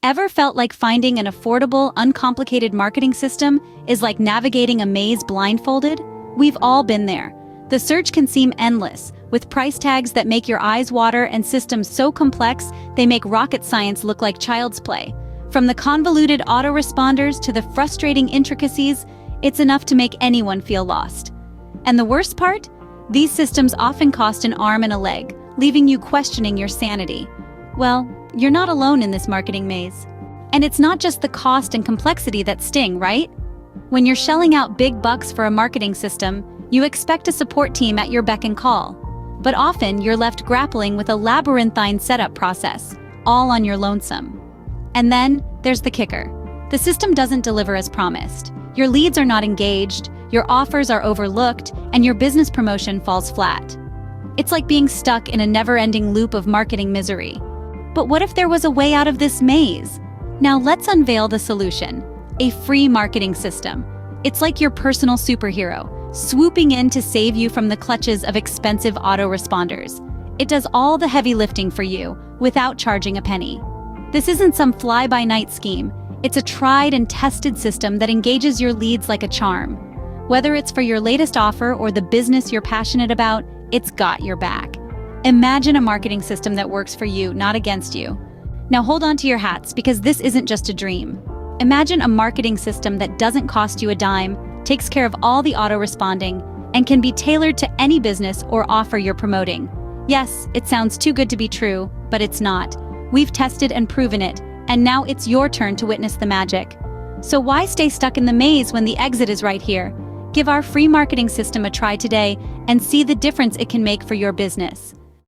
Ever felt like finding an affordable, uncomplicated marketing system is like navigating a maze blindfolded? We've all been there. The search can seem endless, with price tags that make your eyes water and systems so complex they make rocket science look like child's play. From the convoluted autoresponders to the frustrating intricacies, it's enough to make anyone feel lost. And the worst part? These systems often cost an arm and a leg, leaving you questioning your sanity. Well, you're not alone in this marketing maze. And it's not just the cost and complexity that sting, right? When you're shelling out big bucks for a marketing system, you expect a support team at your beck and call. But often you're left grappling with a labyrinthine setup process, all on your lonesome. And then there's the kicker. The system doesn't deliver as promised. Your leads are not engaged, your offers are overlooked, and your business promotion falls flat. It's like being stuck in a never-ending loop of marketing misery. But what if there was a way out of this maze? Now let's unveil the solution: a free marketing system. It's like your personal superhero, swooping in to save you from the clutches of expensive autoresponders. It does all the heavy lifting for you, without charging a penny. This isn't some fly-by-night scheme. It's a tried and tested system that engages your leads like a charm. Whether it's for your latest offer or the business you're passionate about, it's got your back. Imagine a marketing system that works for you, not against you. Now hold on to your hats, because this isn't just a dream. Imagine a marketing system that doesn't cost you a dime, takes care of all the auto-responding, and can be tailored to any business or offer you're promoting. Yes, it sounds too good to be true, but it's not. We've tested and proven it, and now it's your turn to witness the magic. So why stay stuck in the maze when the exit is right here? Give our free marketing system a try today and see the difference it can make for your business.